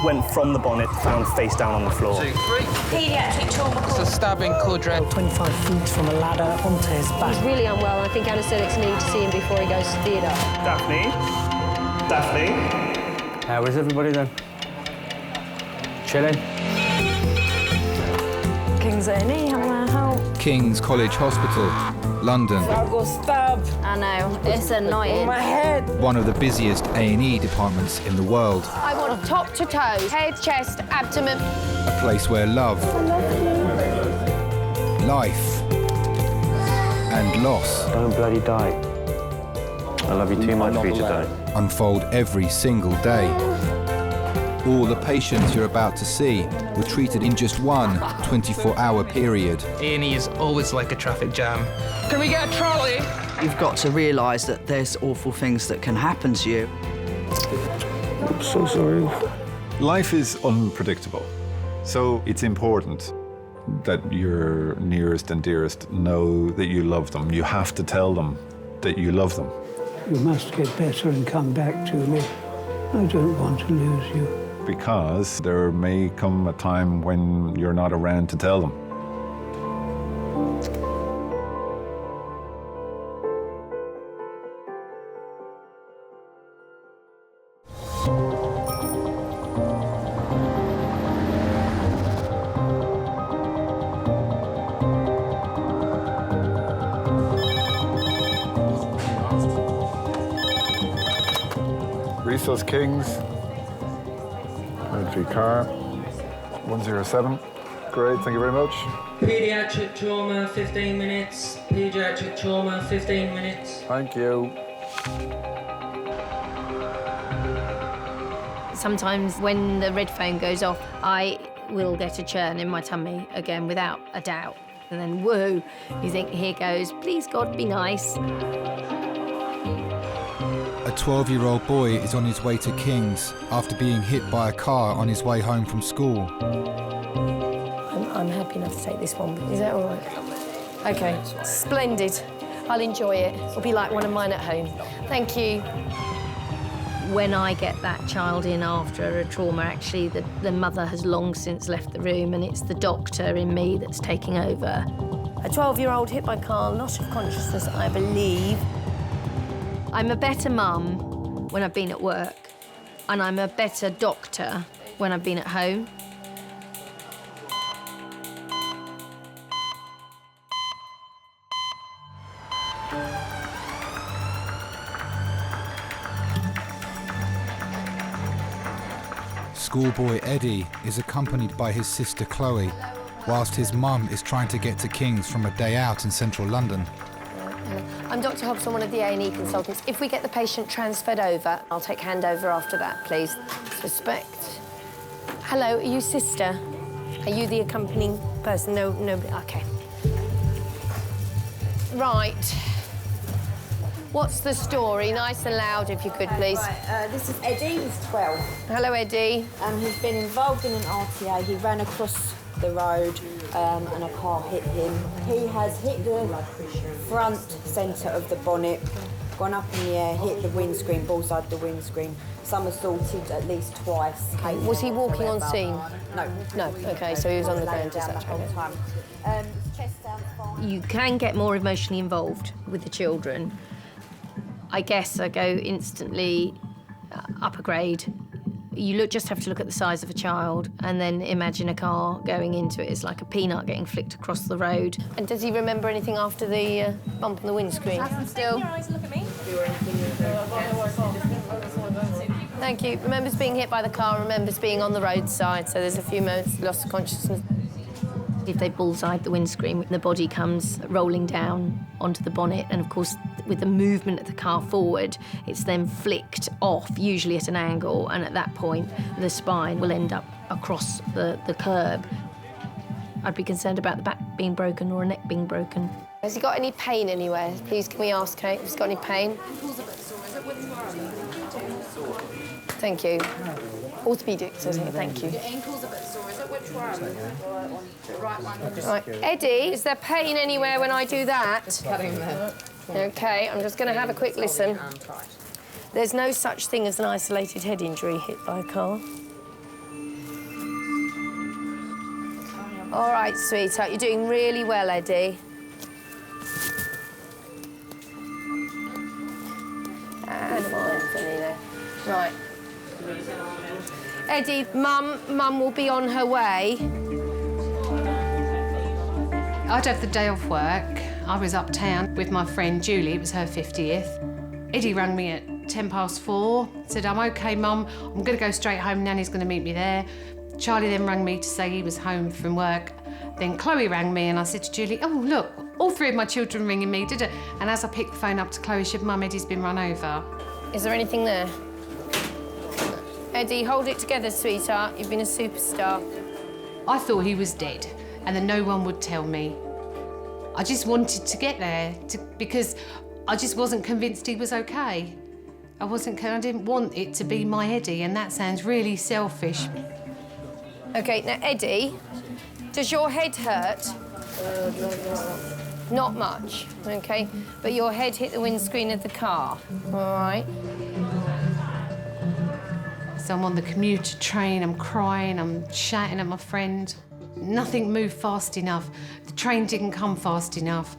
went from the bonnet, found face down on the floor. 2, 3. Paediatric trauma It's call. a stabbing quadrant. 25 feet from a ladder onto his back. He's really unwell. I think anaesthetics need to see him before he goes to theatre. Daphne? Daphne? How is everybody then? Chilling? King's A&E, how can I help? King's College Hospital, London. I got stabbed. I know, it's annoying. My head. One of the busiest A&E departments in the world. I want top to toe, head, chest, abdomen. A place where love, life, and loss Don't bloody die. I love you too much for you to die. unfold every single day. All the patients you're about to see were treated in just one 24-hour period. A&E is always like a traffic jam. Can we get a trolley? You've got to realise that there's awful things that can happen to you. I'm so sorry. Life is unpredictable, so it's important that your nearest and dearest know that you love them. You have to tell them that you love them. You must get better and come back to me. I don't want to lose you. Because there may come a time when you're not around to tell them. Resource Kings. Entry car, 107. Great, thank you very much. Paediatric trauma, 15 minutes. Paediatric trauma, 15 minutes. Thank you. Sometimes when the red phone goes off, I will get a churn in my tummy again, without a doubt. And then, woo, you think, here goes, please God, be nice. A 12-year-old boy is on his way to King's after being hit by a car on his way home from school. I'm happy enough to take this one. Is that all right? OK, splendid. I'll enjoy it. It'll be like one of mine at home. Thank you. When I get that child in after a trauma, actually, the mother has long since left the room, and it's the doctor in me that's taking over. A 12-year-old hit by car, loss of consciousness, I believe. I'm a better mum when I've been at work, and I'm a better doctor when I've been at home. Schoolboy Eddie is accompanied by his sister Chloe, whilst his mum is trying to get to King's from a day out in central London. I'm Dr. Hobson, one of the A&E consultants. If we get the patient transferred over, I'll take handover after that, please. Respect. Hello, are you sister? Are you the accompanying person? No, nobody. OK. Right. What's the story? Nice and loud, if you could, please. Right, this is Eddie, he's 12. Hello, Eddie. He's been involved in an RTA. He ran across the road and a car hit him. He has hit the front centre of the bonnet, gone up in the air, hit the windscreen, bullseye the windscreen, somersaulted at least twice. Okay. Was he walking on scene? No. No, OK, so he was on the ground as such. Chest down, fine. You can get more emotionally involved with the children. I guess I go instantly upper grade. You just have to look at the size of a child and then imagine a car going into it. It's like a peanut getting flicked across the road. And does he remember anything after the bump on the windscreen? Still. Look at me. Thank you. Remembers being hit by the car, remembers being on the roadside, so there's a few moments lost of consciousness. If they bullseyed the windscreen, the body comes rolling down onto the bonnet, and of course, with the movement of the car forward, it's then flicked off, usually at an angle, and at that point, the spine will end up across the curb. I'd be concerned about the back being broken or a neck being broken. Has he got any pain anywhere? Please, can we ask Kate if he's got any pain? Thank you. Orthopaedics, isn't it? Thank you. Your ankle's a bit sore, is it? Which one? The right one. Right. Eddie, is there pain anywhere when I do that? OK, I'm just going to have a quick listen. There's no such thing as an isolated head injury hit by a car. All right, sweetheart, you're doing really well, Eddie. And right. Eddie, Mum will be on her way. I'd have the day off work. I was uptown with my friend Julie, it was her 50th. Eddie rang me at 4:10, said, I'm OK, Mum, I'm going to go straight home, Nanny's going to meet me there. Charlie then rang me to say he was home from work. Then Chloe rang me and I said to Julie, oh, look, all three of my children ringing me, did it? And as I picked the phone up to Chloe, she said, Mum, Eddie's been run over. Is there anything there? Eddie, hold it together, sweetheart. You've been a superstar. I thought he was dead and that no one would tell me. I just wanted to get there because I just wasn't convinced he was OK. I didn't want it to be my Eddie, and that sounds really selfish. OK, now, Eddie, does your head hurt? Not much, OK? But your head hit the windscreen of the car, all right? So I'm on the commuter train, I'm crying, I'm shouting at my friend. Nothing moved fast enough. The train didn't come fast enough.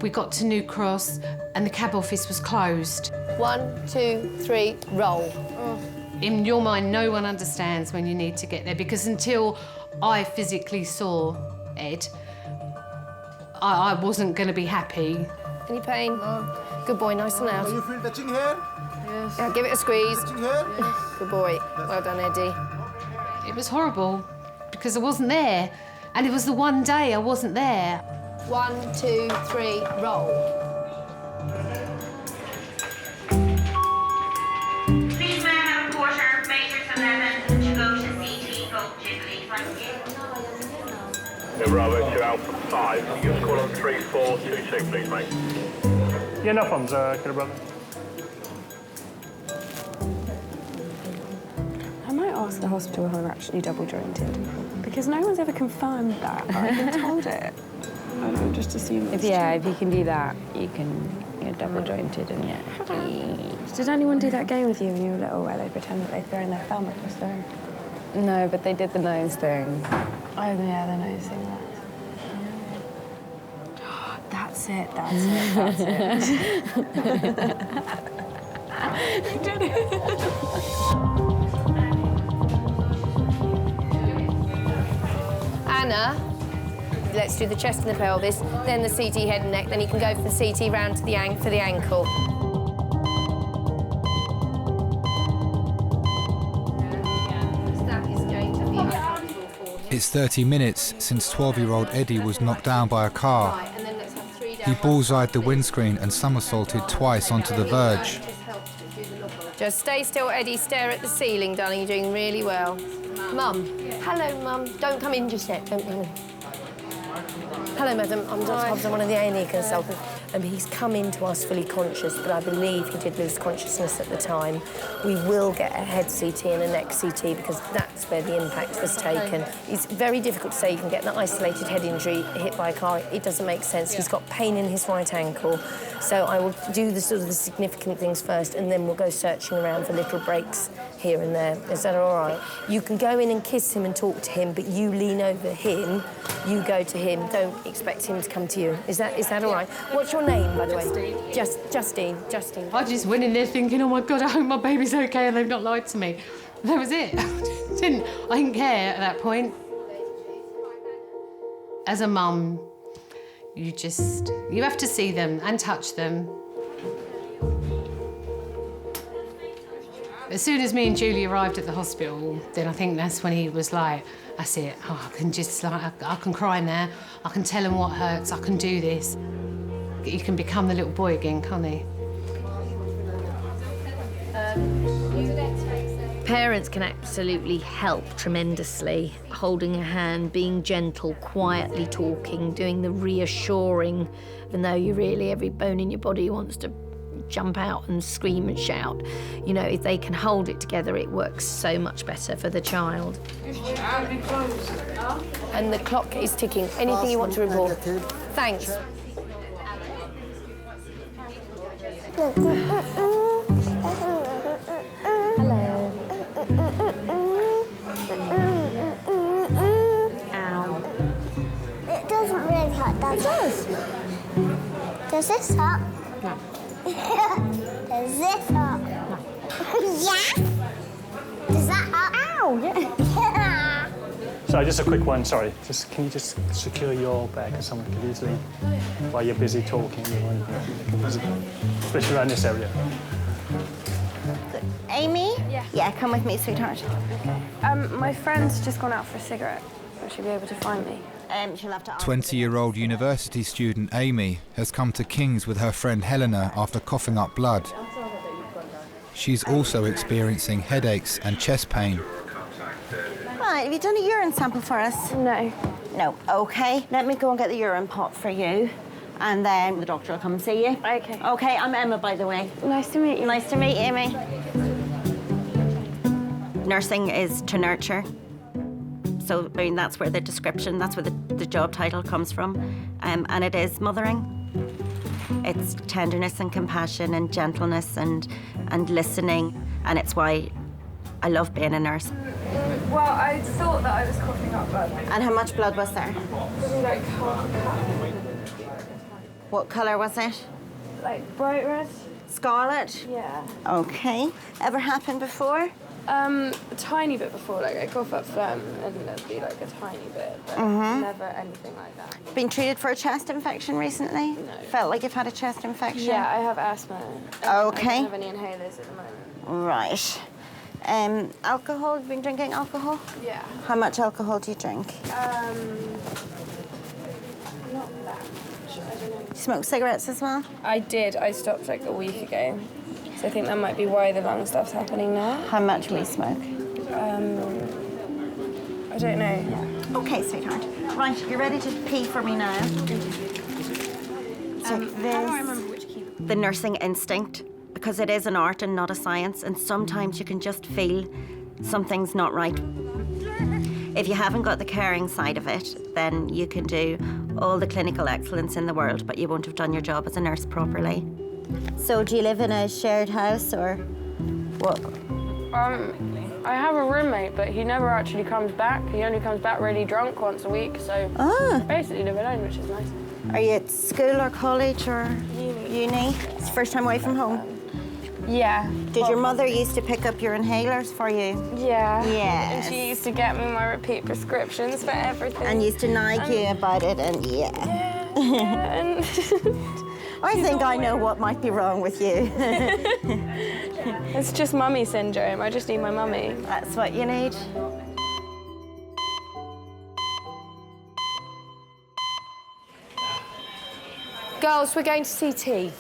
We got to New Cross and the cab office was closed. 1, 2, 3, roll. In your mind, no one understands when you need to get there because until I physically saw Ed, I wasn't going to be happy. Any pain? Good boy, nice and loud. Do you feel touching here? Yes. Yeah, give it a squeeze. Touching here? Good boy. Well done, Eddie. It was horrible because I wasn't there. And it was the one day I wasn't there. 1, 2, 3, roll. Please may I have a quarter, Majors 11, to go to CT, go Jubilee, thank you. Bravo to Alpha 5. Give us a call on 3426, please, mate. Yeah, no problems, Killer Bravo. I might ask the hospital who are actually double jointed because no one's ever confirmed that. I've been told it. I don't just assume it's if you can do that, you're double jointed and Did anyone do that game with you when you were little where they pretend that they throw in their thumb across the room? No, but they did the nose thing. Oh, yeah, the nose thing. That's it. You did it. Anna, let's do the chest and the pelvis, then the CT head and neck, then you can go for the CT round to the for the ankle. It's 30 minutes since 12-year-old Eddie was knocked down by a car. He bullseyed the windscreen and somersaulted twice onto the verge. Just stay still, Eddie. Stare at the ceiling, darling. You're doing really well. Mum. Hello, Mum. Don't come in just yet. Don't come in. Hello, madam. I'm Dr. Hobbs. I'm one of the A&E consultants. He's come into us fully conscious, but I believe he did lose consciousness at the time. We will get a head CT and a neck CT because that's where the impact was taken. It's very difficult to say you can get an isolated head injury hit by a car. It doesn't make sense. He's got pain in his right ankle. So I will do the significant things first and then we'll go searching around for little breaks here and there. Is that all right? You can go in and kiss him and talk to him, but you lean over him, you go to him. Don't expect him to come to you. Is that all right? What's your name, by the way? Justine. I just went in there thinking, oh my God, I hope my baby's okay and they've not lied to me. And that was it. I didn't care at that point. As a mum, you have to see them and touch them. As soon as me and Julie arrived at the hospital, then I think that's when he was like, that's it. Oh, I can cry now. I can tell him what hurts. I can do this. He can become the little boy again, can't he? Parents can absolutely help tremendously. Holding a hand, being gentle, quietly talking, doing the reassuring, even though every bone in your body wants to jump out and scream and shout. You know, if they can hold it together, it works so much better for the child. And the clock is ticking. Anything you want to report? Thanks. Does this hurt? No. Does this hurt? No. Yeah? Does that hurt? Ow! Yeah. So just a quick one, sorry. Can you just secure your bag because someone could easily, while you're busy talking, especially around this area. Amy? Yeah. Yeah, come with me, sweetheart. My friend's just gone out for a cigarette. Will she be able to find me? She'll have to ask. 20-year-old university student Amy has come to King's with her friend Helena after coughing up blood. She's also experiencing headaches and chest pain. Right, have you done a urine sample for us? No. No, okay. Let me go and get the urine pot for you. And then the doctor will come and see you. Okay. Okay, I'm Emma, by the way. Nice to meet you. Nice to meet you, Amy. Nursing is to nurture. So, I mean, that's where the description, that's where the job title comes from. And it is mothering. It's tenderness and compassion and gentleness and listening. And it's why I love being a nurse. Well, I thought that I was coughing up blood. And how much blood was there? Probably like half a cup. What colour was it? Like bright red. Scarlet? Yeah. Okay. Ever happened before? A tiny bit before, like I cough up phlegm and there'd be like a tiny bit, but never anything like that. Been treated for a chest infection recently? No. Felt like you've had a chest infection? Yeah, I have asthma. Okay. I don't have any inhalers at the moment. Right. Alcohol? Have you been drinking alcohol? Yeah. How much alcohol do you drink? Not that much, I don't know. Smoke cigarettes as well? I did. I stopped like a week ago. So I think that might be why the lung stuff's happening now. How much will you smoke? I don't know. Okay, sweetheart. Right, you ready to pee for me now? So how do I remember which key? The nursing instinct, because it is an art and not a science, and sometimes you can just feel something's not right. If you haven't got the caring side of it, then you can do all the clinical excellence in the world, but you won't have done your job as a nurse properly. So do you live in a shared house or what? I have a roommate, but he never actually comes back. He only comes back really drunk once a week, so basically live alone, which is nice. Are you at school or college or uni? It's the first time away from home? Yeah. Did your mother used to pick up your inhalers for you? Yeah. Yes. And she used to get me my repeat prescriptions for everything. And used to nag you about it, and Yeah, I think I know what might be wrong with you. It's just mummy syndrome. I just need my mummy. That's what you need. Girls, we're going to CT.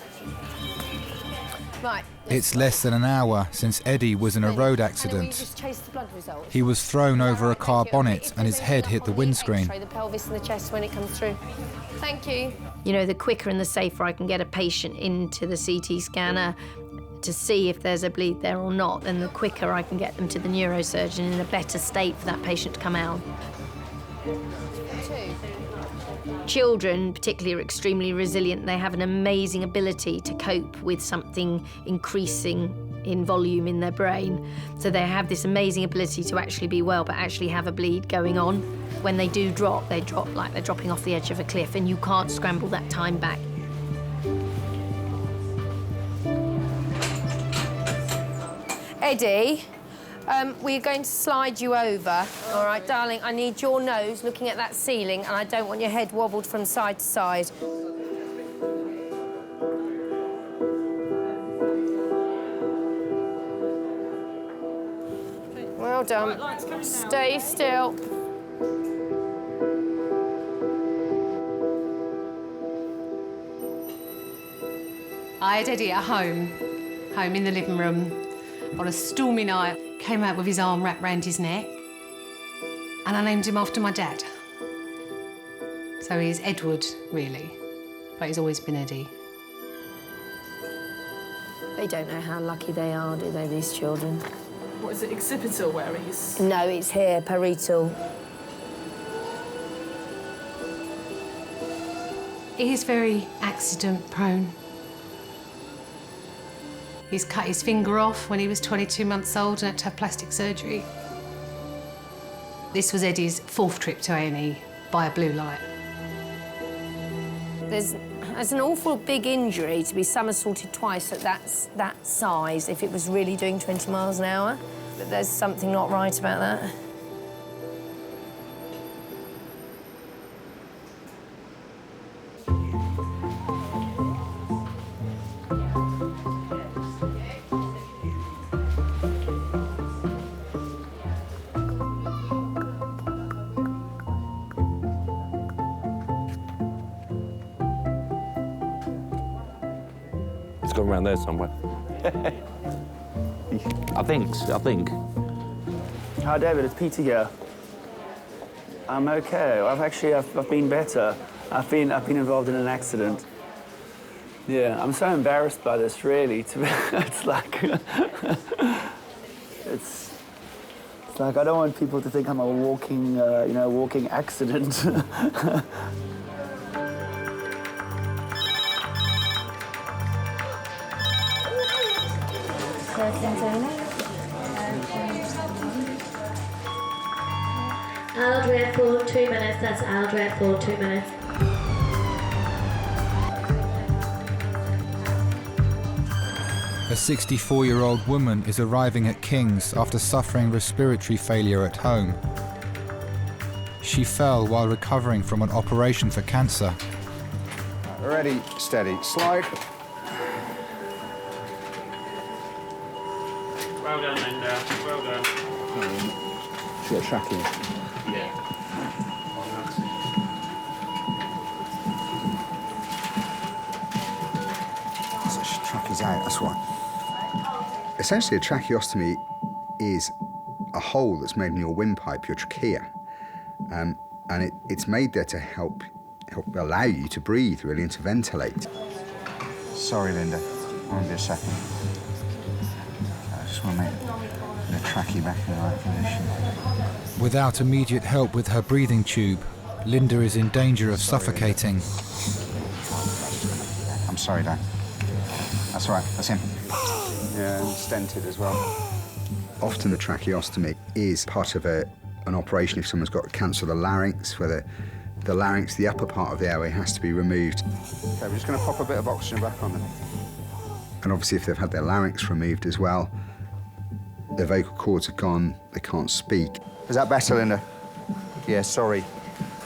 Right. It's less than an hour since Eddie was in a road accident. Just chase the blood results. He was thrown over a car bonnet and his head hit the windscreen. The pelvis and the chest when it comes through. Thank you. You know, the quicker and the safer I can get a patient into the CT scanner to see if there's a bleed there or not, then the quicker I can get them to the neurosurgeon in a better state for that patient to come out. Children, particularly, are extremely resilient. They have an amazing ability to cope with something increasing in volume in their brain. So they have this amazing ability to actually be well, but actually have a bleed going on. When they do drop, they drop like they're dropping off the edge of a cliff, and you can't scramble that time back. Eddie, we're going to slide you over. All right, darling, I need your nose looking at that ceiling, and I don't want your head wobbled from side to side. Well done. Stay still. I had Eddie at home in the living room, on a stormy night. Came out with his arm wrapped round his neck, and I named him after my dad. So he's Edward, really, but he's always been Eddie. They don't know how lucky they are, do they, these children? What is it, occipital where he's... No, it's here, parietal. He is very accident-prone. He's cut his finger off when he was 22 months old and had to have plastic surgery. This was Eddie's 4th trip to A&E by a blue light. There's It's an awful big injury to be somersaulted twice at that size if it was really doing 20 miles an hour. But there's something not right about that. It's gone around there somewhere. I think. Hi, David. It's Peter here. I'm okay. I've been better. I've been involved in an accident. Yeah, I'm so embarrassed by this. Really, it's like it's like I don't want people to think I'm a walking, walking accident. Aldred for 2 minutes. That's Aldred for 2 minutes. A 64-year-old woman is arriving at King's after suffering respiratory failure at home. She fell while recovering from an operation for cancer. Ready, steady, slide. Well done, Linda. Well done. She got trachea. Yeah. So trachea's out, that's why. Essentially, a tracheostomy is a hole that's made in your windpipe, your trachea. And it's made there to help allow you to breathe, really, and to ventilate. Sorry, Linda. I'll be a second. I just want to make the trachea back in the right position. Without immediate help with her breathing tube, Linda is in danger of suffocating. I'm sorry, Dan. That's all right, that's him. Yeah, and stented as well. Often the tracheostomy is part of an operation if someone's got cancer of the larynx, where the larynx, the upper part of the airway, has to be removed. Okay, we're just going to pop a bit of oxygen back on them. And obviously, if they've had their larynx removed as well, their vocal cords are gone, they can't speak. Is that better, Linda? Yeah, sorry.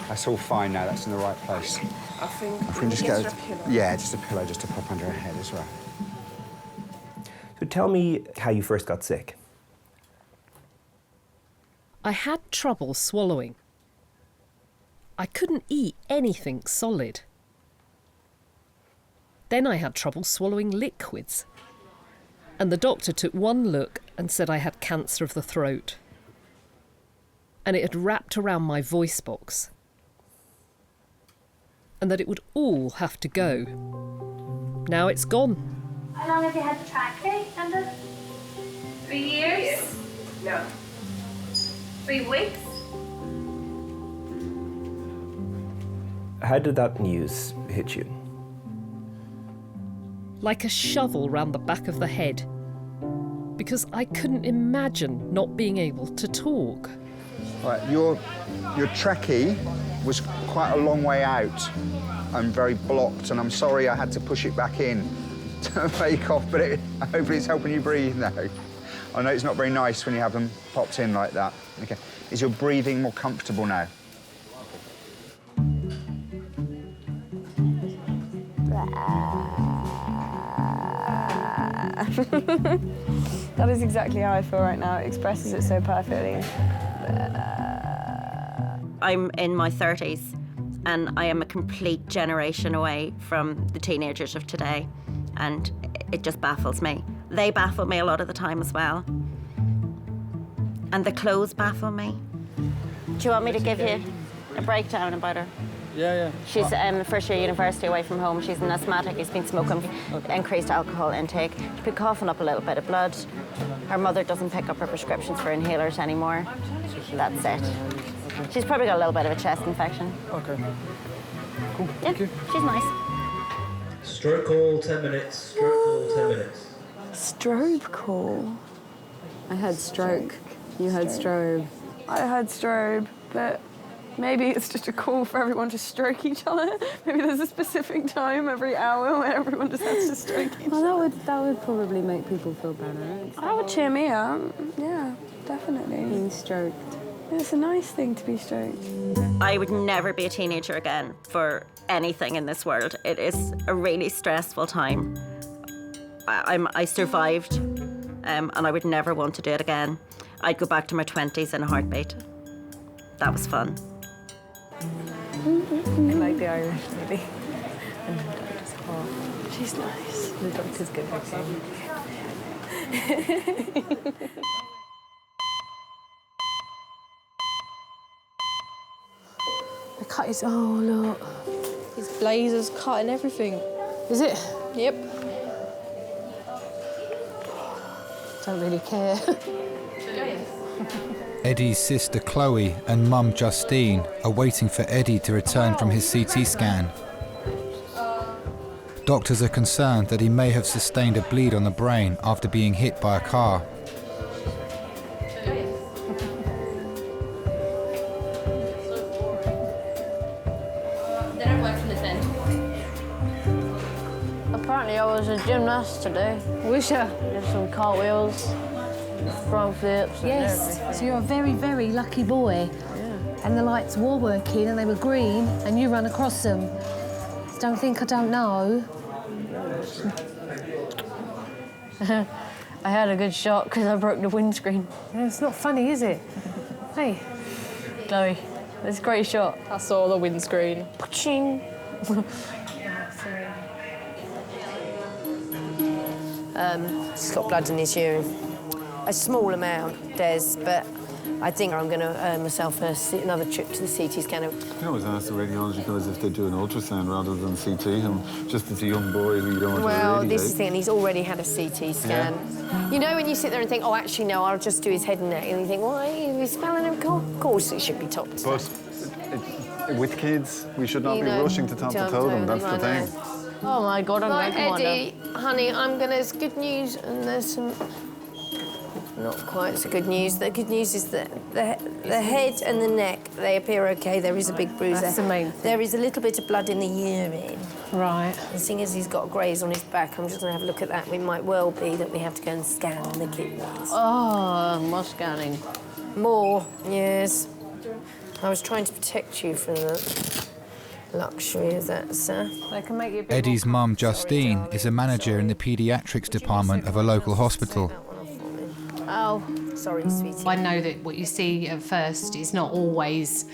That's all fine now, that's in the right place. I think If we can just get a pillow. Yeah, just a pillow just to pop under her head as well. So tell me how you first got sick. I had trouble swallowing. I couldn't eat anything solid. Then I had trouble swallowing liquids. And the doctor took one look and said I had cancer of the throat. And it had wrapped around my voice box. And that it would all have to go. Now it's gone. How long have you had the trachea, Linda? 3 years? No. 3 weeks? How did that news hit you? Like a shovel round the back of the head. Because I couldn't imagine not being able to talk. Right, your trachea was quite a long way out and very blocked, and I'm sorry I had to push it back in to make off, but hopefully it's helping you breathe now. I know it's not very nice when you have them popped in like that. Okay, is your breathing more comfortable now? That is exactly how I feel right now. It expresses it so perfectly. I'm in my 30s and I am a complete generation away from the teenagers of today, and it just baffles me. They baffle me a lot of the time as well. And the clothes baffle me. Do you want me to give you a breakdown about her? Yeah. She's first year university away from home. She's an asthmatic. She's been smoking, increased alcohol intake. She's been coughing up a little bit of blood. Her mother doesn't pick up her prescriptions for inhalers anymore. That's it. She's probably got a little bit of a chest infection. Okay. Cool. Yeah, Thank you. she's nice. Stroke call, 10 minutes. Stroke call, 10 minutes. Strobe call. I had stroke. You had strobe. I had strobe, but Maybe it's just a call for everyone to stroke each other. Maybe there's a specific time every hour where everyone just has to stroke each other. Well, that would probably make people feel better. That would cheer me up. Yeah, definitely. Being stroked. It's a nice thing to be stroked. I would never be a teenager again for anything in this world. It is a really stressful time. I survived, and I would never want to do it again. I'd go back to my 20s in a heartbeat. That was fun. I like the Irish lady. And the doctor's hot. She's nice. The doctor's good looking. The cut is, oh look. His blazer's cutting everything. Is it? Yep. Don't really care. Eddie's sister Chloe and mum Justine are waiting for Eddie to return from his CT scan. Doctors are concerned that he may have sustained a bleed on the brain after being hit by a car. They don't work from this end. Apparently I was a gymnast today. Wish I did some cartwheels, front flips and Yes, everything. so you're a very, very lucky boy. Yeah. And the lights were working and they were green and you ran across them. Don't think I don't know. I had a good shot because I broke the windscreen. Yeah, it's not funny, is it? Hey. Chloe, it's a great shot. I saw the windscreen. Ching. He's got blood in his urine. A small amount, Des, but I think I'm going to earn myself another trip to the CT scanner. I always ask the radiology guys if they do an ultrasound rather than CT him, just as a young boy who you don't want to Well, radiate. this is the thing, and he's already had a CT scan. Yeah. You know when you sit there and think, oh, actually, no, I'll just do his head and neck, and you think, why are you smelling him? Of course it should be top to But with kids, we should not You be know, rushing to top to don't toe them, tell that's the them, I thing. Oh my God, I'm Right, going to Eddie, honey, there's good news and there's some not quite so good news. The good news is that the head and the neck, they appear okay. There is a big bruise That's there. the main thing. There is a little bit of blood in the urine. Right. And seeing as he's got a graze on his back, I'm just going to have a look at that. It might well be that we have to go and scan the kidneys. Oh, more scanning. More, yes. I was trying to protect you from the luxury of that, sir. They can make you a bit Eddie's mum Justine is a manager in the paediatrics department of a local hospital. Oh, sorry, sweetie. I know that what you see at first is not always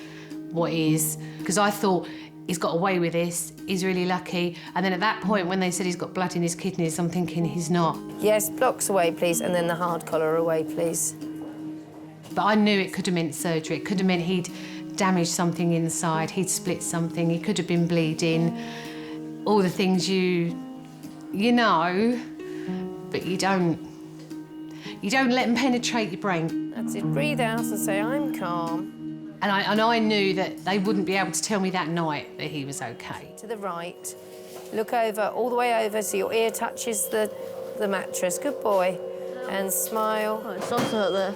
what is, because I thought he's got away with this, he's really lucky, and then at that point when they said he's got blood in his kidneys, I'm thinking he's not. Yes, blocks away, please, and then the hard collar away, please. But I knew it could have meant surgery. It could have meant he'd damaged something inside, he'd split something, he could have been bleeding. All the things you know, but you don't let them penetrate your brain. That's it. Breathe out and say, I'm calm. And I knew that they wouldn't be able to tell me that night that he was okay. To the right. Look over, all the way over, so your ear touches the mattress. Good boy. And smile. Oh, it's also hurt there.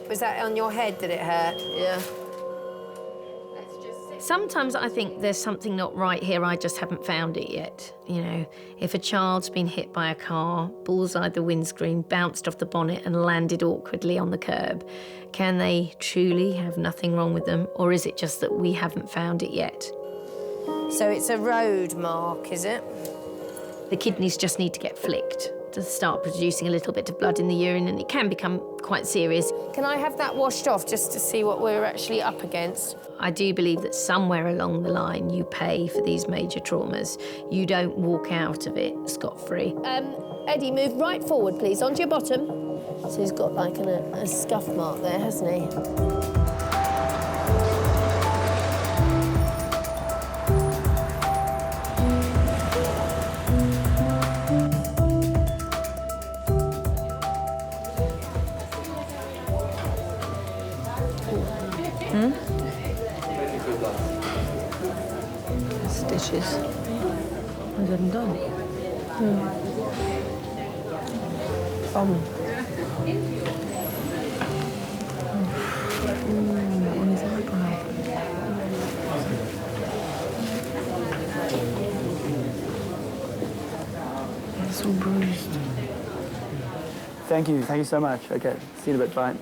Was that on your head that it hurt? Yeah. Sometimes I think there's something not right here, I just haven't found it yet. You know, if a child's been hit by a car, bullseyed the windscreen, bounced off the bonnet and landed awkwardly on the curb, can they truly have nothing wrong with them, or is it just that we haven't found it yet? So it's a road mark, is it? The kidneys just need to get flicked to start producing a little bit of blood in the urine, and it can become quite serious. Can I have that washed off just to see what we're actually up against? I do believe that somewhere along the line you pay for these major traumas. You don't walk out of it scot-free. Eddie, move right forward, please, onto your bottom. So he's got like a scuff mark there, hasn't he? Stitches. I'm good and done. That one is thank you so much. Okay, see you in a bit, bye.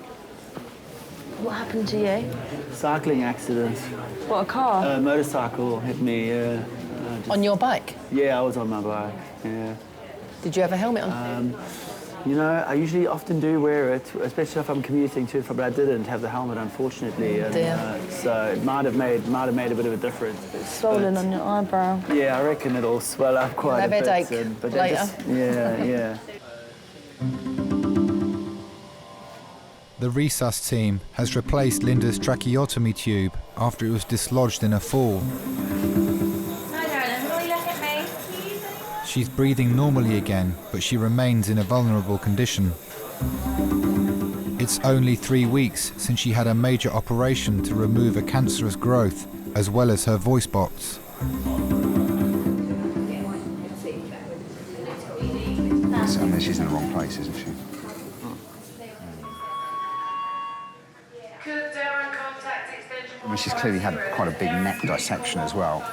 What happened to you? Cycling accident. What, a car? Motorcycle hit me, On your bike? Yeah, I was on my bike, yeah. Did you have a helmet on? You know, I usually often do wear it, especially if I'm commuting to it, but I didn't have the helmet, unfortunately. And, so it might have made a bit of a difference. Swollen on your eyebrow. Yeah, I reckon it'll swell up quite a bit. Headache But later. Yeah. The resus team has replaced Linda's tracheotomy tube after it was dislodged in a fall. Hi, darling. Will you look at me? She's breathing normally again, but she remains in a vulnerable condition. It's only 3 weeks since she had a major operation to remove a cancerous growth, as well as her voice box. So, I mean, she's in the wrong place, isn't she? I mean, she's clearly had quite a big neck dissection as well.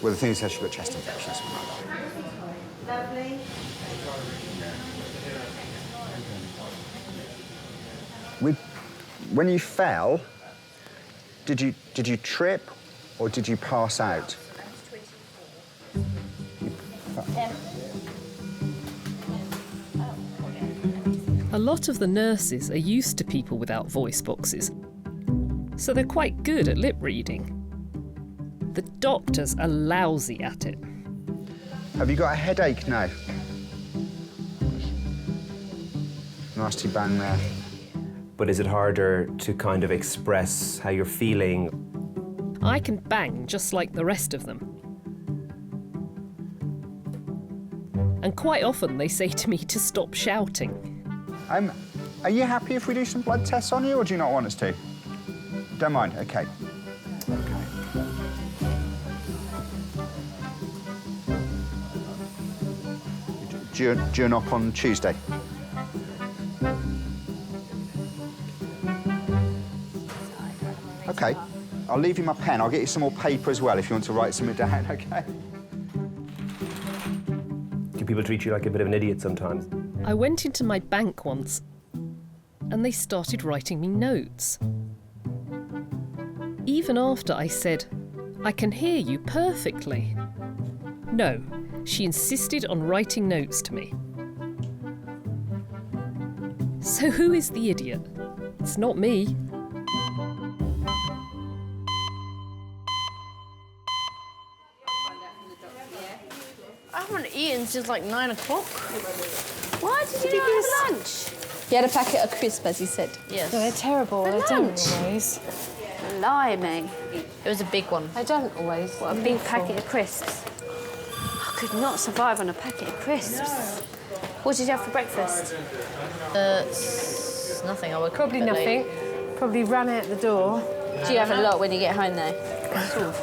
Well, the thing is, she's got chest infection or something like that. Lovely. When you fell, did you trip or did you pass out? A lot of the nurses are used to people without voice boxes, so they're quite good at lip reading. The doctors are lousy at it. Have you got a headache now? Nasty bang there. But is it harder to kind of express how you're feeling? I can bang just like the rest of them. And quite often they say to me to stop shouting. Are you happy if we do some blood tests on you, or do you not want us to? Don't mind, okay. Due up on Tuesday. Okay, I'll leave you my pen. I'll get you some more paper as well if you want to write something down, okay? Do people treat you like a bit of an idiot sometimes? I went into my bank once and they started writing me notes. Even after I said, "I can hear you perfectly." No, she insisted on writing notes to me. So who is the idiot? It's not me. I haven't eaten since like 9 o'clock. Why did you not have lunch? He had a packet of crisps, as he said. Yes. No, they're terrible. For They don't lunch? always. Blimey. It was a big one. They don't always. What, a big packet of crisps? I could not survive on a packet of crisps. What did you have for breakfast? Nothing. I woke Probably up a bit nothing. late. Probably ran out the door. Do you have a lot when you get home, though? Sort of.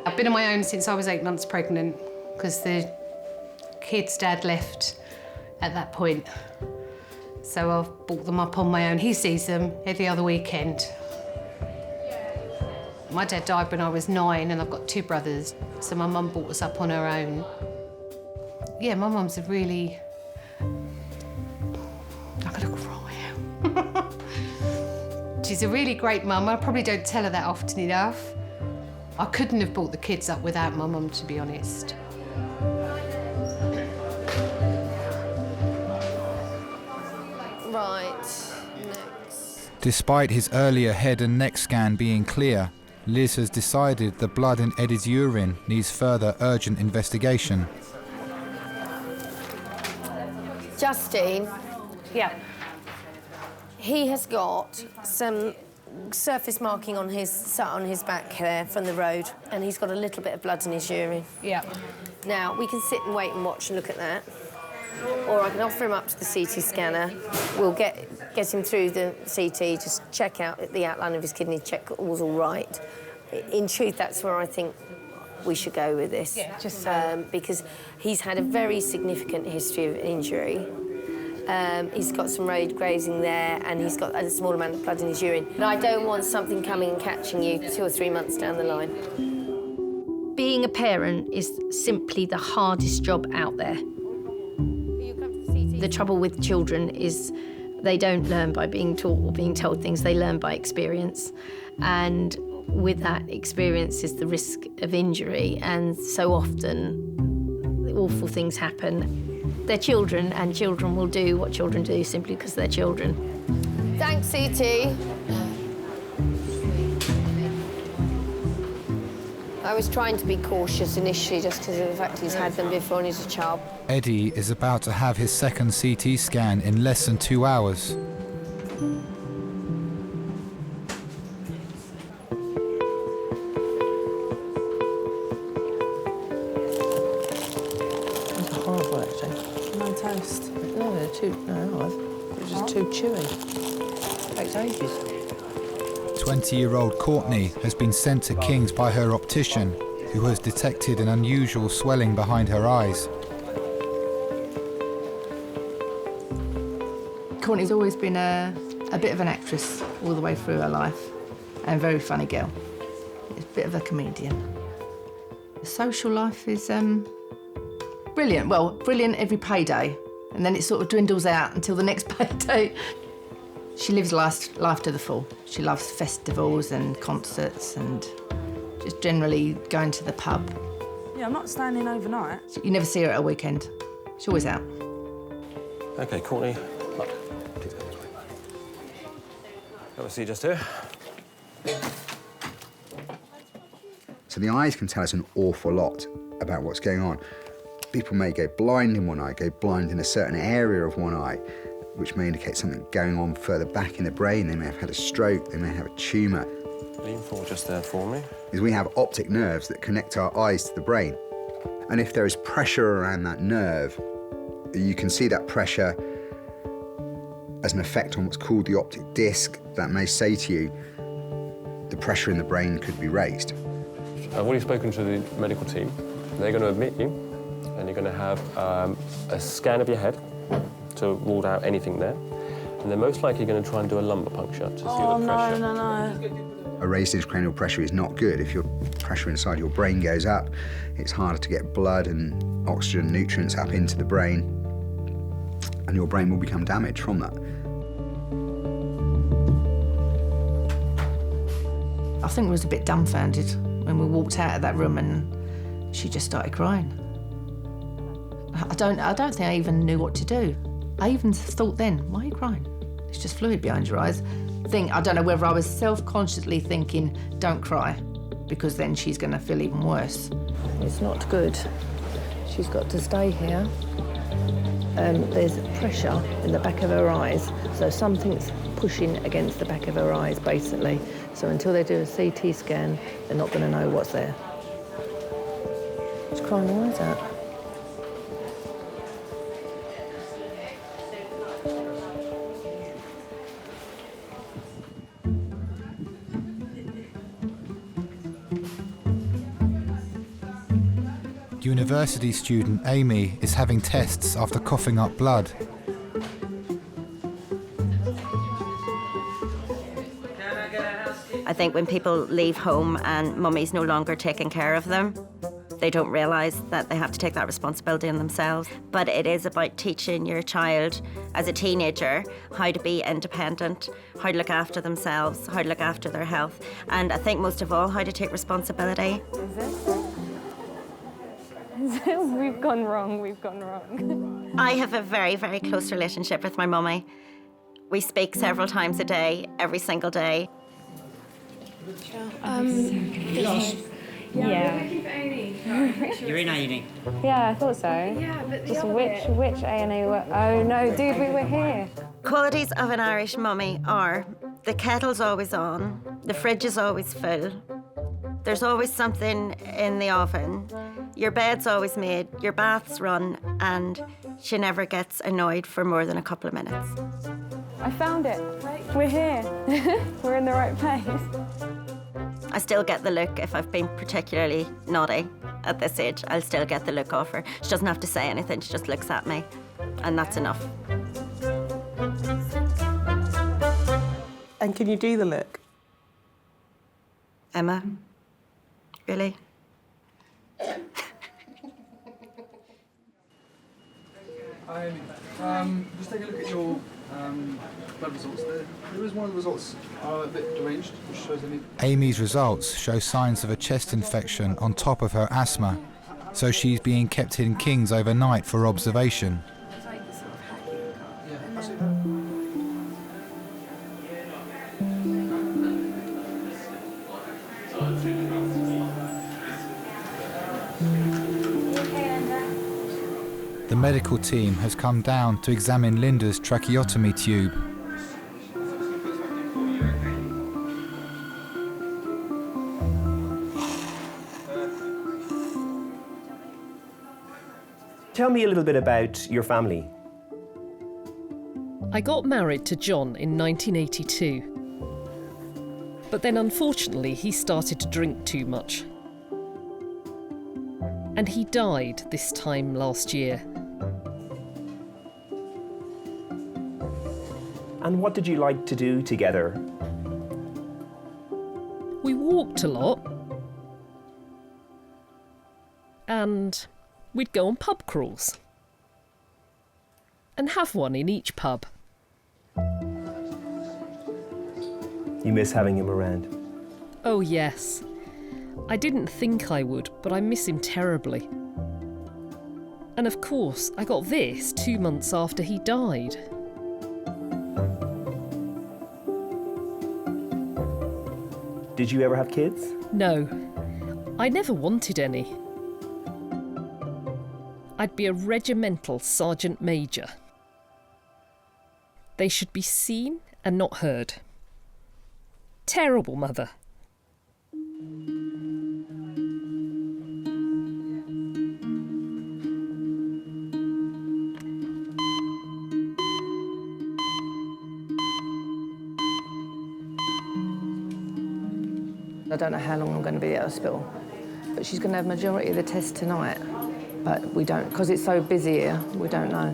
I've been on my own since I was 8 months pregnant because the kid's dad left at that point. So I've brought them up on my own. He sees them every other weekend. My dad died when I was 9 and I've got 2 brothers, so my mum brought us up on her own. Yeah, my mum's a really... I'm gonna cry. She's a really great mum. I probably don't tell her that often enough. I couldn't have brought the kids up without my mum, to be honest. Right, next. Despite his earlier head and neck scan being clear, Liz has decided the blood in Eddie's urine needs further urgent investigation. Justine. Yeah. He has got some surface marking on his back there from the road, and he's got a little bit of blood in his urine. Yeah. Now, we can sit and wait and watch and look at that. Or I can offer him up to the CT scanner. We'll get him through the CT, just check out the outline of his kidney, check all's all right. In truth, that's where I think we should go with this. Yeah, just because he's had a very significant history of injury. He's got some road grazing there, and he's got a small amount of blood in his urine. But I don't want something coming and catching you 2 or 3 months down the line. Being a parent is simply the hardest job out there. The trouble with children is they don't learn by being taught or being told things, they learn by experience. And with that experience is the risk of injury, and so often awful things happen. They're children, and children will do what children do simply because they're children. Thanks, CT. I was trying to be cautious initially just because of the fact he's had them before and he's a child. Eddie is about to have his second CT scan in less than 2 hours. It's horrible, actually. No toast. No, they're they're just too chewy. Takes ages. 20-year-old Courtney has been sent to King's by her optician, who has detected an unusual swelling behind her eyes. Courtney's always been a bit of an actress all the way through her life, and a very funny girl. She's a bit of a comedian. The social life is brilliant. Well, brilliant every payday, and then it sort of dwindles out until the next payday. She lives life to the full. She loves festivals and concerts and just generally going to the pub. Yeah, I'm not staying in overnight. You never see her at a weekend. She's always out. OK, Courtney. Look, please go this way. Have a seat just here. So the eyes can tell us an awful lot about what's going on. People may go blind in one eye, go blind in a certain area of one eye, which may indicate something going on further back in the brain. They may have had a stroke, they may have a tumour. Lean forward just there for me. Is we have optic nerves that connect our eyes to the brain. And if there is pressure around that nerve, you can see that pressure as an effect on what's called the optic disc. That may say to you, the pressure in the brain could be raised. I've already spoken to the medical team. They're going to admit you, and you're going to have a scan of your head to rule out anything there. And they're most likely going to try and do a lumbar puncture to see the pressure. No. A raised intracranial pressure is not good. If your pressure inside your brain goes up, it's harder to get blood and oxygen and nutrients up into the brain, and your brain will become damaged from that. I think we was a bit dumbfounded when we walked out of that room and she just started crying. I don't think I even knew what to do. I even thought then, why are you crying? It's just fluid behind your eyes. I don't know whether I was self-consciously thinking, don't cry, because then she's going to feel even worse. It's not good. She's got to stay here. There's pressure in the back of her eyes, so something's pushing against the back of her eyes, basically. So until they do a CT scan, they're not going to know what's there. She's crying her eyes out. University student Amy is having tests after coughing up blood. I think when people leave home and mummy's no longer taking care of them, they don't realise that they have to take that responsibility on themselves. But it is about teaching your child as a teenager how to be independent, how to look after themselves, how to look after their health, and I think most of all, how to take responsibility. We've gone wrong. I have a very, very close relationship with my mummy. We speak several times a day, every single day. Yeah. You're in A&E? Yeah, I thought so. Yeah, but just which A&E were... Oh, no, dude, we were here. Qualities of an Irish mummy are the kettle's always on, the fridge is always full, there's always something in the oven, your bed's always made, your bath's run, and she never gets annoyed for more than a couple of minutes. I found it. We're here. We're in the right place. I still get the look if I've been particularly naughty at this age. I'll still get the look off her. She doesn't have to say anything, she just looks at me, and that's enough. And can you do the look? Emma, really? Just take a look at your blood results. There is one of the results are a bit deranged, which shows any... Amy's results show signs of a chest infection on top of her asthma, so she's being kept in King's overnight for observation. The medical team has come down to examine Linda's tracheotomy tube. Tell me a little bit about your family. I got married to John in 1982. But then unfortunately he started to drink too much. And he died this time last year. And what did you like to do together? We walked a lot. And we'd go on pub crawls. And have one in each pub. You miss having him around? Oh yes. I didn't think I would, but I miss him terribly. And of course, I got this 2 months after he died. Did you ever have kids? No, I never wanted any. I'd be a regimental sergeant major. They should be seen and not heard. Terrible mother. I don't know how long I'm going to be at hospital, but she's going to have majority of the tests tonight. But we don't, because it's so busy here, we don't know.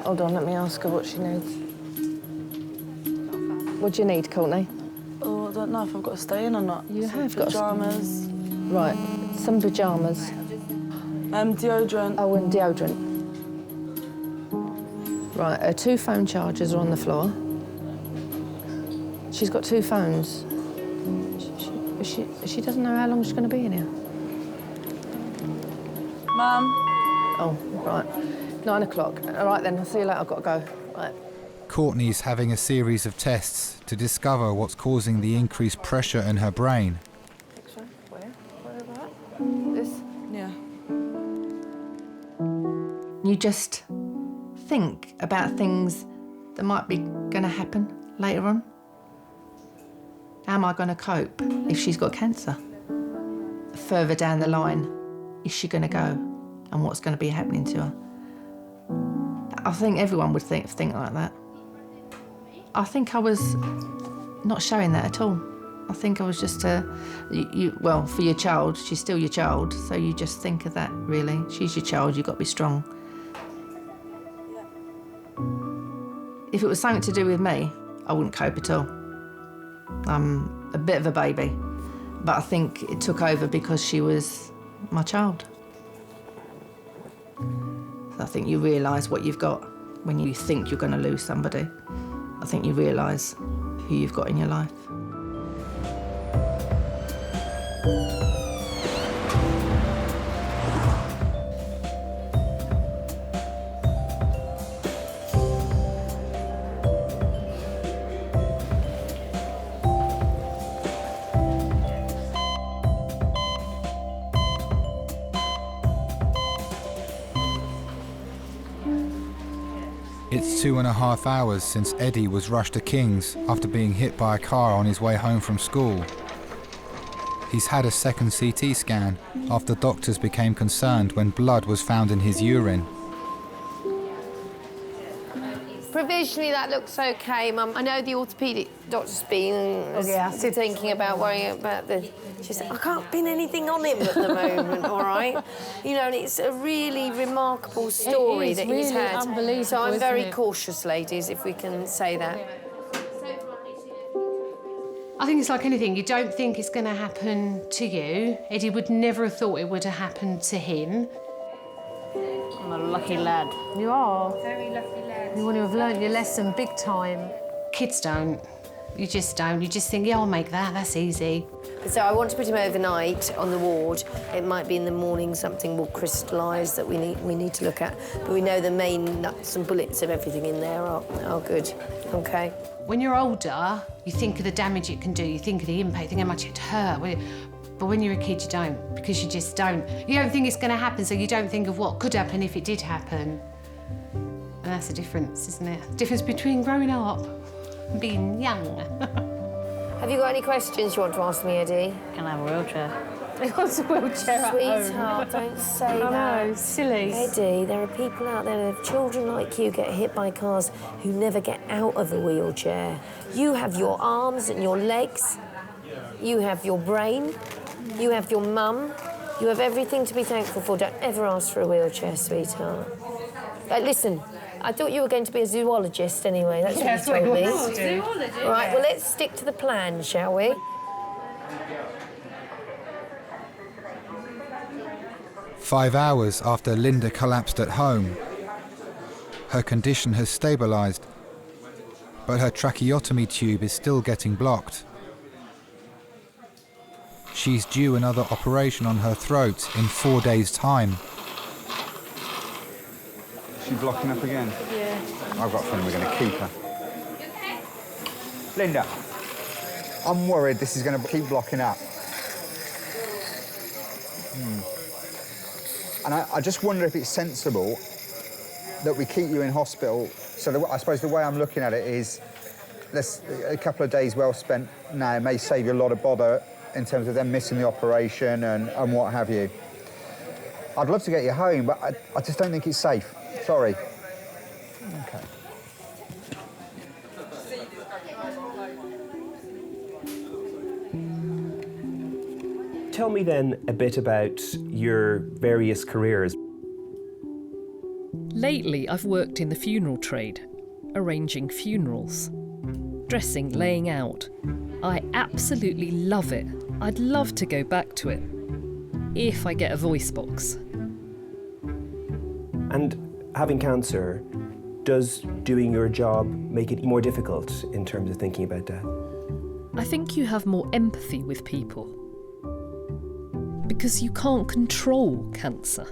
Hold on, let me ask her what she needs. What do you need, Courtney? Oh, I don't know if I've got to stay in or not. You have got pyjamas. Right, some pyjamas. Deodorant. Oh, and deodorant. Right, her 2 phone chargers are on the floor. She's got 2 phones. She doesn't know how long she's going to be in here. Mum. Oh, right. 9 o'clock. All right then, I'll see you later. I've got to go. Right. Courtney's having a series of tests to discover what's causing the increased pressure in her brain. X-ray? Where? This? Yeah. You just think about things that might be going to happen later on. How am I going to cope if she's got cancer? Further down the line, is she going to go? And what's going to be happening to her? I think everyone would think like that. I think I was not showing that at all. I think I was just well, for your child, she's still your child, so you just think of that, really. She's your child, you've got to be strong. If it was something to do with me, I wouldn't cope at all. I'm a bit of a baby, but I think it took over because she was my child. So I think you realise what you've got when you think you're going to lose somebody. I think you realise who you've got in your life. It's 2.5 hours since Eddie was rushed to King's after being hit by a car on his way home from school. He's had a second CT scan after doctors became concerned when blood was found in his urine. Provisionally, that looks okay, Mum. I know the orthopaedic doctor's been thinking about worrying about the... She said, I can't pin anything on him at the moment, all right? You know, and it's a really remarkable story that he's had. Unbelievable, so I'm very isn't it? cautious, ladies, if we can say that. I think it's like anything. You don't think it's going to happen to you. Eddie would never have thought it would have happened to him. I'm a lucky lad. You are. Very lucky lad. You want to have learnt your lesson big time. Kids don't. You just don't. You just think, yeah, I'll make that. That's easy. So I want to put him overnight on the ward. It might be in the morning something will crystallise that we need to look at. But we know the main nuts and bullets of everything in there are good. OK. When you're older, you think of the damage it can do. You think of the impact. You think how much it hurt. But when you're a kid, you don't, because you just don't. You don't think it's going to happen, so you don't think of what could happen if it did happen. And that's the difference, isn't it? The difference between growing up and being young. Have you got any questions you want to ask me, Eddie? Can I have a wheelchair? He wants a wheelchair at home. Sweetheart, don't say I that. know, silly. Eddie, there are people out there, children like you get hit by cars who never get out of a wheelchair. You have your arms and your legs. You have your brain. You have your mum. You have everything to be thankful for. Don't ever ask for a wheelchair, sweetheart. Listen, I thought you were going to be a zoologist anyway. That's what you told me. Zoology. All right, well, let's stick to the plan, shall we? "5 hours after Linda collapsed at home, her condition has stabilised, but her tracheotomy tube is still getting blocked. She's due another operation on her throat in 4 days' time." She's blocking up again? Yeah. I've got a feeling we're going to keep her. Linda, I'm worried this is going to keep blocking up. And I just wonder if it's sensible that we keep you in hospital. So I suppose the way I'm looking at it is a couple of days well spent now may save you a lot of bother in terms of them missing the operation and what have you. I'd love to get you home, but I just don't think it's safe. Sorry. Okay. Tell me then a bit about your various careers. Lately, I've worked in the funeral trade, arranging funerals, dressing, laying out. I absolutely love it. I'd love to go back to it, if I get a voice box. And having cancer, does doing your job make it more difficult in terms of thinking about death? I think you have more empathy with people, because you can't control cancer.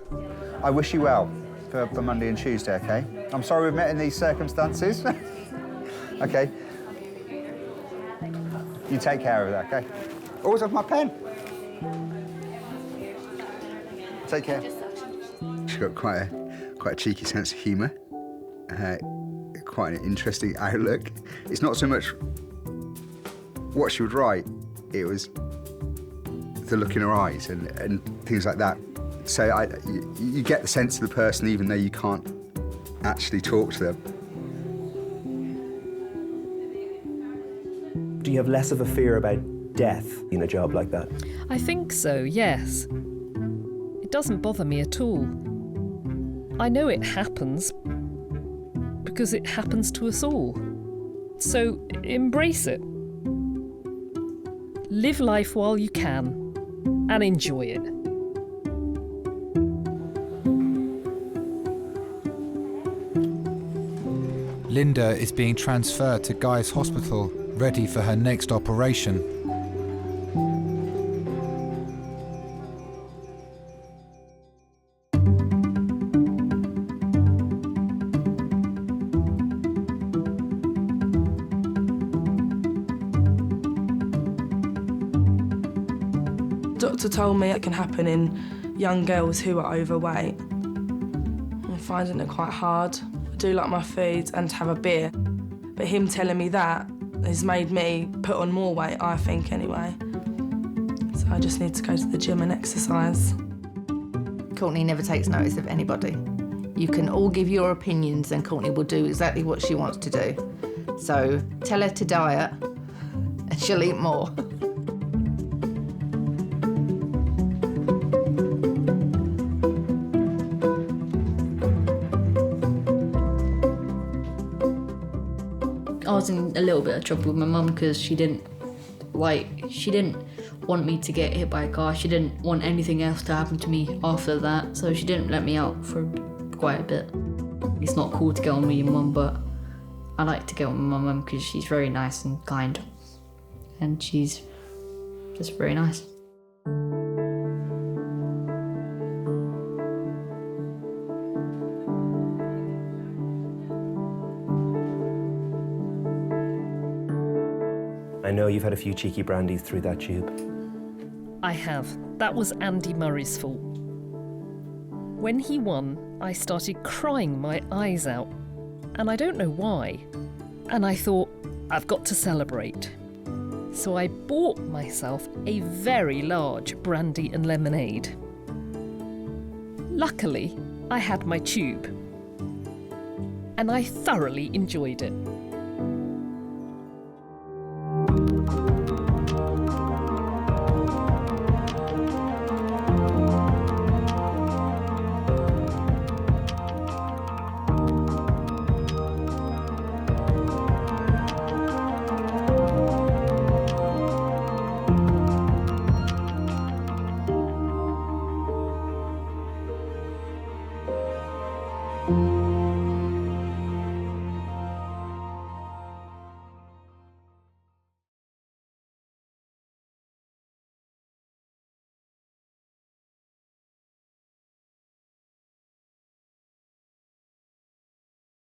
I wish you well for Monday and Tuesday, OK? I'm sorry we've met in these circumstances. OK. You take care of that, OK? Always have my pen. Take care. She's got quite a cheeky sense of humour. Quite an interesting outlook. It's not so much what she would write, it was the look in her eyes and things like that. So you get the sense of the person even though you can't actually talk to them. Do you have less of a fear about death in a job like that? I think so, yes. It doesn't bother me at all. I know it happens because it happens to us all. So embrace it. Live life while you can and enjoy it. Linda is being transferred to Guy's Hospital, ready for her next operation. Doctor told me it can happen in young girls who are overweight. I'm finding it quite hard. I do like my food and to have a beer, but him telling me that has made me put on more weight, I think, anyway. So I just need to go to the gym and exercise. Courtney never takes notice of anybody. You can all give your opinions and Courtney will do exactly what she wants to do. So tell her to diet and she'll eat more. I was in a little bit of trouble with my mum because she didn't Like, she didn't want me to get hit by a car. She didn't want anything else to happen to me after that, so she didn't let me out for quite a bit. It's not cool to get on with your mum, but I like to get on with my mum because she's very nice and kind, and she's just very nice. I know you've had a few cheeky brandies through that tube. I have. That was Andy Murray's fault. When he won, I started crying my eyes out, and I don't know why. And I thought, I've got to celebrate. So I bought myself a very large brandy and lemonade. Luckily, I had my tube, and I thoroughly enjoyed it.